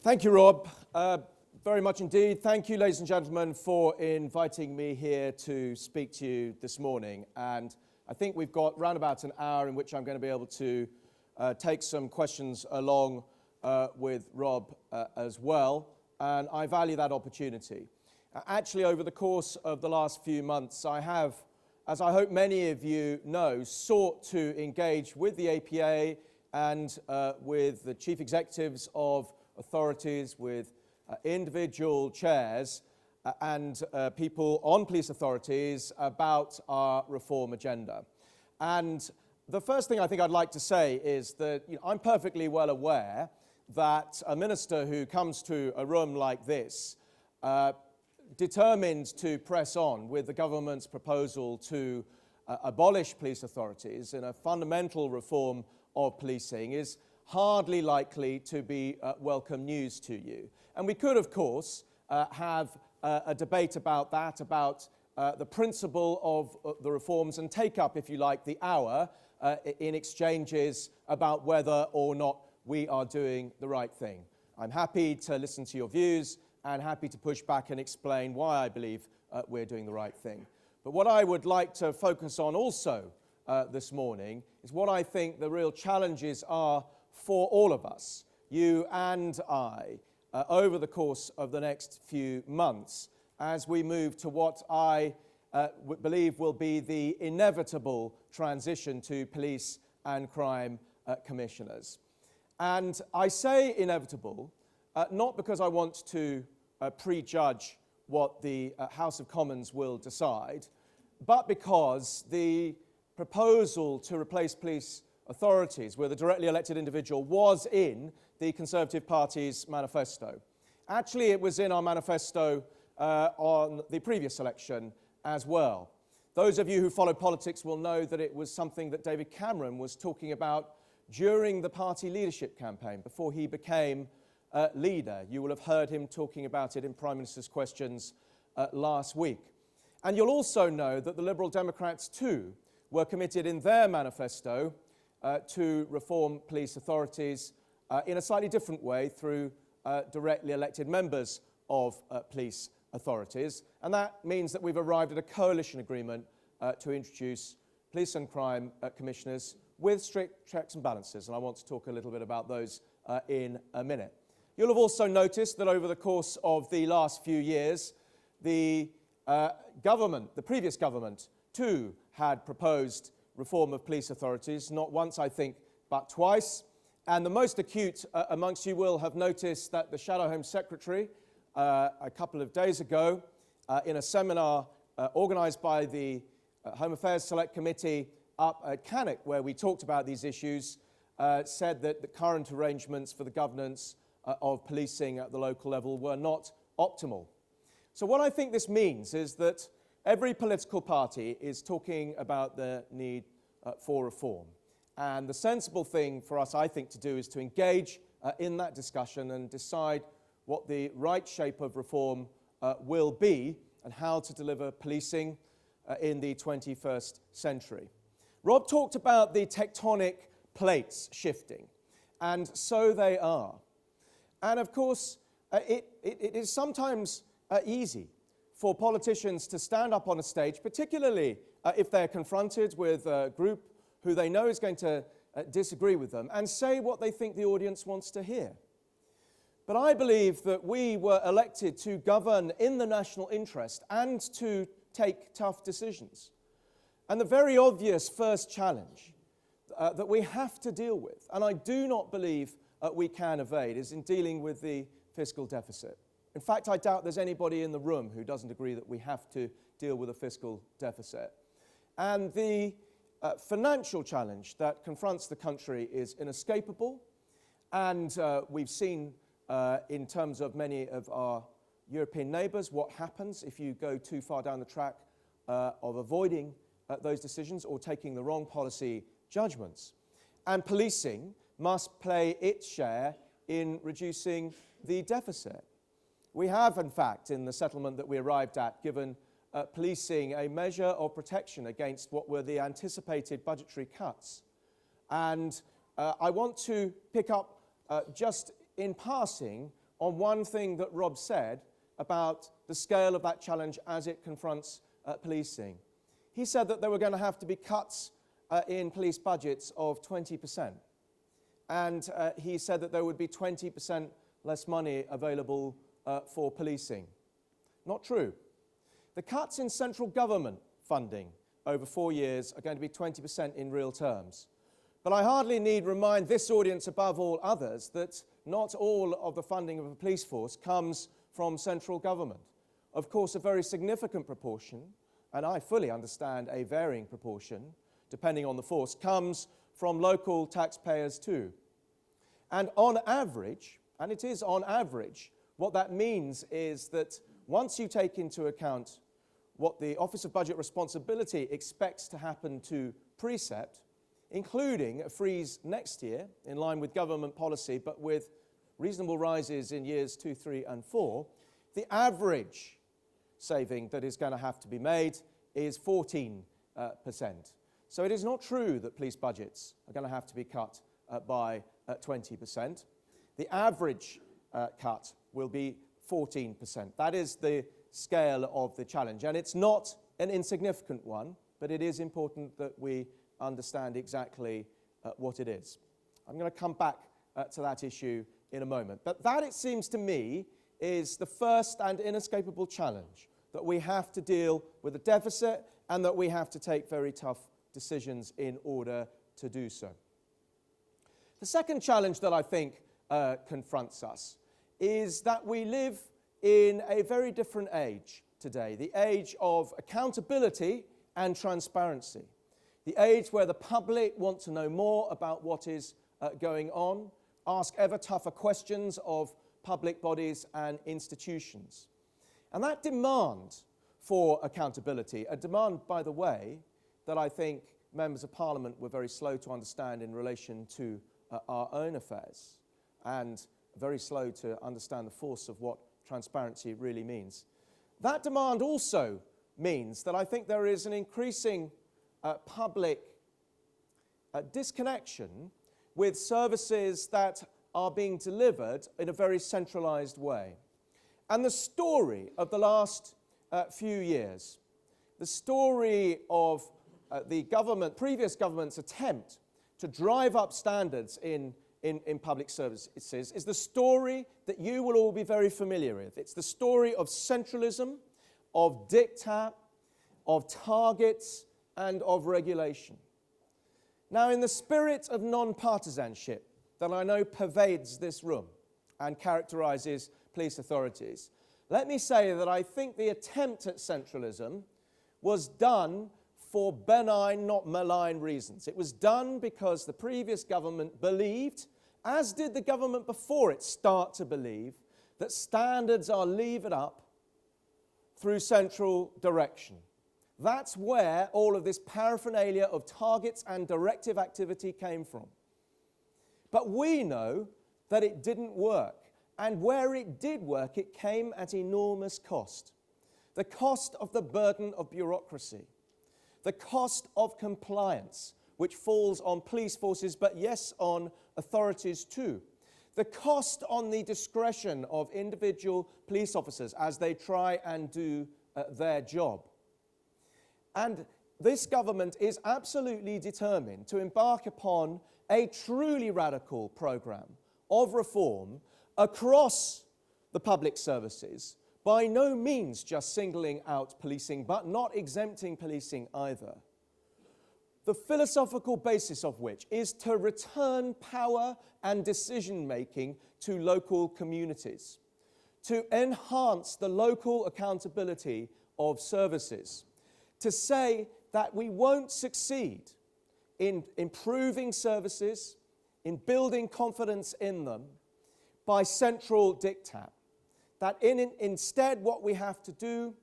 Thank you, Rob. Very much indeed. Thank you, ladies and gentlemen, for inviting me here to speak to you this morning. And I think we've got round about an hour in which I'm going to be able to take some questions along with Rob as well. And I value that opportunity. Actually, over the course of the last few months, I have, as I hope many of you know, sought to engage with the APA and with the chief executives of authorities, with individual chairs and people on police authorities about our reform agenda. And the first thing I think I'd like to say is that I'm perfectly well aware that a minister who comes to a room like this determined to press on with the government's proposal to abolish police authorities in a fundamental reform of policing is hardly likely to be welcome news to you. And we could, of course, have a debate about that, about the principle of the reforms, and take up, if you like, the hour in exchanges about whether or not we are doing the right thing. I'm happy to listen to your views and happy to push back and explain why I believe we're doing the right thing. But what I would like to focus on also this morning is what I think the real challenges are for all of us, you and I, over the course of the next few months as we move to what I believe will be the inevitable transition to police and crime commissioners. And I say inevitable not because I want to prejudge what the House of Commons will decide, but because the proposal to replace police authorities with a directly elected individual was in the Conservative Party's manifesto. Actually, it was in our manifesto on the previous election as well. Those of you who follow politics will know that it was something that David Cameron was talking about during the party leadership campaign, before he became leader. You will have heard him talking about it in Prime Minister's Questions last week. And you'll also know that the Liberal Democrats too were committed in their manifesto to reform police authorities in a slightly different way through directly elected members of police authorities. And that means that we've arrived at a coalition agreement to introduce police and crime commissioners with strict checks and balances. And I want to talk a little bit about those in a minute. You'll have also noticed that over the course of the last few years, the previous government too had proposed reform of police authorities, not once, I think, but twice. And the most acute amongst you will have noticed that the Shadow Home Secretary, a couple of days ago, in a seminar organised by the Home Affairs Select Committee up at Cannock, where we talked about these issues, said that the current arrangements for the governance of policing at the local level were not optimal. So what I think this means is that every political party is talking about the need for reform. And the sensible thing for us, I think, to do is to engage in that discussion and decide what the right shape of reform will be and how to deliver policing in the 21st century. Rob talked about the tectonic plates shifting, and so they are. And of course, it is sometimes easy for politicians to stand up on a stage, particularly if they're confronted with a group who they know is going to disagree with them, and say what they think the audience wants to hear. But I believe that we were elected to govern in the national interest and to take tough decisions. And the very obvious first challenge that we have to deal with, and I do not believe we can evade, is in dealing with the fiscal deficit. In fact, I doubt there's anybody in the room who doesn't agree that we have to deal with a fiscal deficit. And the financial challenge that confronts the country is inescapable, and we've seen in terms of many of our European neighbours what happens if you go too far down the track of avoiding those decisions or taking the wrong policy judgments. And policing must play its share in reducing the deficit. We have, in fact, in the settlement that we arrived at, given policing a measure of protection against what were the anticipated budgetary cuts. And I want to pick up just in passing on one thing that Rob said about the scale of that challenge as it confronts policing. He said that there were going to have to be cuts in police budgets of 20%. And he said that there would be 20% less money available for policing. Not true. The cuts in central government funding over 4 years are going to be 20% in real terms. But I hardly need remind this audience above all others that not all of the funding of a police force comes from central government. Of course, a very significant proportion, and I fully understand a varying proportion, depending on the force, comes from local taxpayers too. And on average, and it is on average, what that means is that once you take into account what the Office of Budget Responsibility expects to happen to Precept, including a freeze next year, in line with government policy, but with reasonable rises in years 2, 3, and 4, the average saving that is going to have to be made is 14%. So it is not true that police budgets are going to have to be cut by 20%. The average cut will be 14%. That is the scale of the challenge. And it's not an insignificant one, but it is important that we understand exactly what it is. I'm going to come back to that issue in a moment. But that, it seems to me, is the first and inescapable challenge, that we have to deal with a deficit and that we have to take very tough decisions in order to do so. The second challenge that I think confronts us is that we live in a very different age today, the age of accountability and transparency, the age where the public want to know more about what is going on, ask ever tougher questions of public bodies and institutions. And that demand for accountability, a demand, by the way, that I think members of Parliament were very slow to understand in relation to our own affairs, and very slow to understand the force of what transparency really means. That demand also means that I think there is an increasing public disconnection with services that are being delivered in a very centralized way. And the story of the last few years, the story of the previous government's attempt to drive up standards in public services is the story that you will all be very familiar with. It's the story of centralism, of diktat, of targets, and of regulation. Now, in the spirit of non-partisanship that I know pervades this room and characterizes police authorities, let me say that I think the attempt at centralism was done for benign, not malign reasons. It was done because the previous government believed, as did the government before it start to believe, that standards are levered up through central direction. That's where all of this paraphernalia of targets and directive activity came from. But we know that it didn't work. And where it did work, it came at enormous cost. The cost of the burden of bureaucracy. The cost of compliance, which falls on police forces, but yes, on authorities too. The cost on the discretion of individual police officers as they try and do their job. And this government is absolutely determined to embark upon a truly radical program of reform across the public services, by no means just singling out policing, but not exempting policing either. The philosophical basis of which is to return power and decision-making to local communities, to enhance the local accountability of services, to say that we won't succeed in improving services, in building confidence in them, by central diktat. That instead what we have to do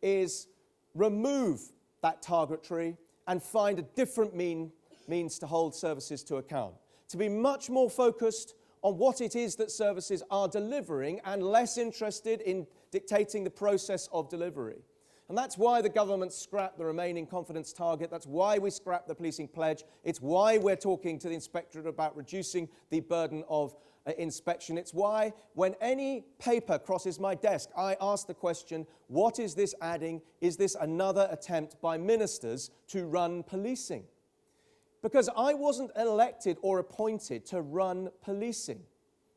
is remove that targetry and find a different means to hold services to account. To be much more focused on what it is that services are delivering and less interested in dictating the process of delivery. And that's why the government scrapped the remaining confidence target. That's why we scrapped the policing pledge. It's why we're talking to the inspectorate about reducing the burden of inspection. It's why when any paper crosses my desk, I ask the question, what is this adding? Is this another attempt by ministers to run policing? Because I wasn't elected or appointed to run policing.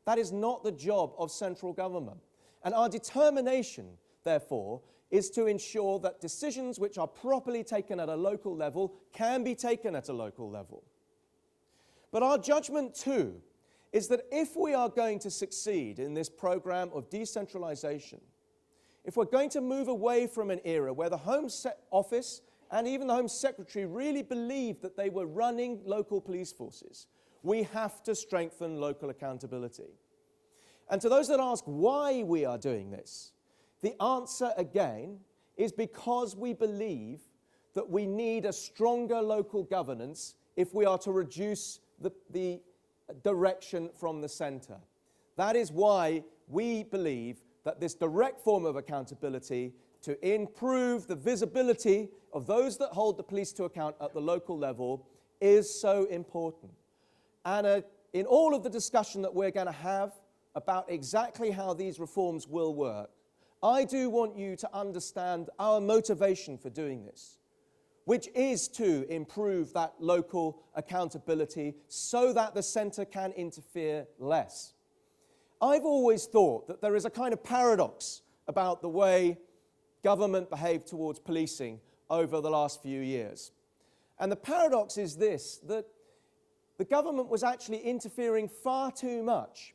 That is not the job of central government. And our determination, therefore, is to ensure that decisions which are properly taken at a local level can be taken at a local level. But our judgment, too, is that if we are going to succeed in this program of decentralization, if we're going to move away from an era where the Home Office and even the Home Secretary really believed that they were running local police forces, we have to strengthen local accountability. And to those that ask why we are doing this, the answer, again, is because we believe that we need a stronger local governance if we are to reduce the direction from the centre. That is why we believe that this direct form of accountability to improve the visibility of those that hold the police to account at the local level is so important. And in all of the discussion that we're going to have about exactly how these reforms will work, I do want you to understand our motivation for doing this, which is to improve that local accountability so that the centre can interfere less. I've always thought that there is a kind of paradox about the way government behaved towards policing over the last few years. And the paradox is this, that the government was actually interfering far too much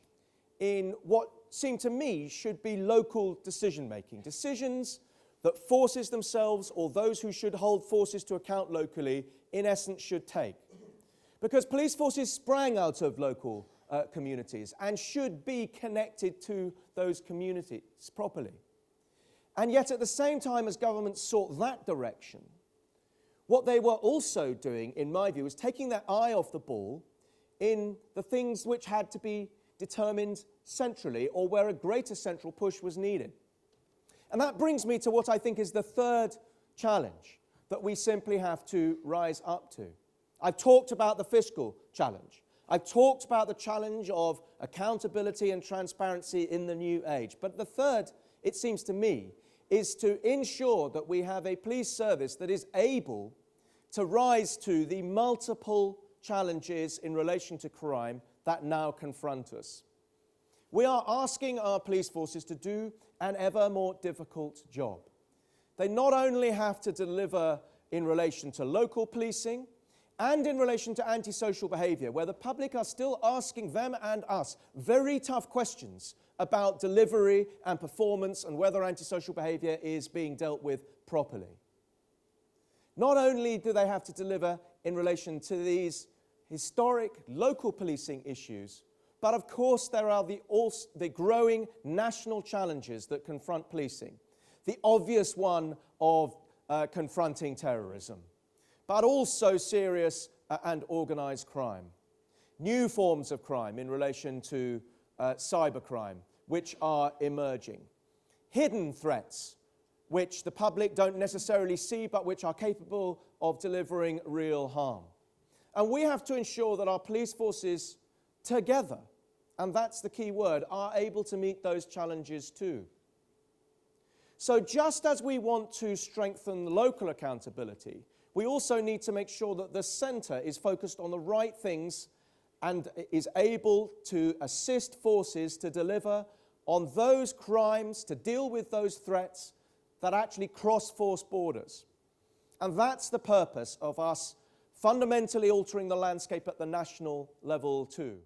in what seemed to me should be local decision-making. Decisions that forces themselves or those who should hold forces to account locally, in essence, should take. Because police forces sprang out of local communities and should be connected to those communities properly. And yet, at the same time as governments sought that direction, what they were also doing, in my view, was taking their eye off the ball in the things which had to be determined centrally or where a greater central push was needed. And that brings me to what I think is the third challenge that we simply have to rise up to. I've talked about the fiscal challenge. I've talked about the challenge of accountability and transparency in the new age. But the third, it seems to me, is to ensure that we have a police service that is able to rise to the multiple challenges in relation to crime that now confront us. We are asking our police forces to do an ever more difficult job. They not only have to deliver in relation to local policing and in relation to antisocial behaviour, where the public are still asking them and us very tough questions about delivery and performance and whether antisocial behaviour is being dealt with properly. Not only do they have to deliver in relation to these historic local policing issues, but of course there are the growing national challenges that confront policing. The obvious one of confronting terrorism, but also serious and organised crime. New forms of crime in relation to cybercrime, which are emerging. Hidden threats, which the public don't necessarily see, but which are capable of delivering real harm. And we have to ensure that our police forces together, and that's the key word, are able to meet those challenges too. So just as we want to strengthen local accountability, we also need to make sure that the centre is focused on the right things and is able to assist forces to deliver on those crimes, to deal with those threats that actually cross force borders. And that's the purpose of us fundamentally altering the landscape at the national level too.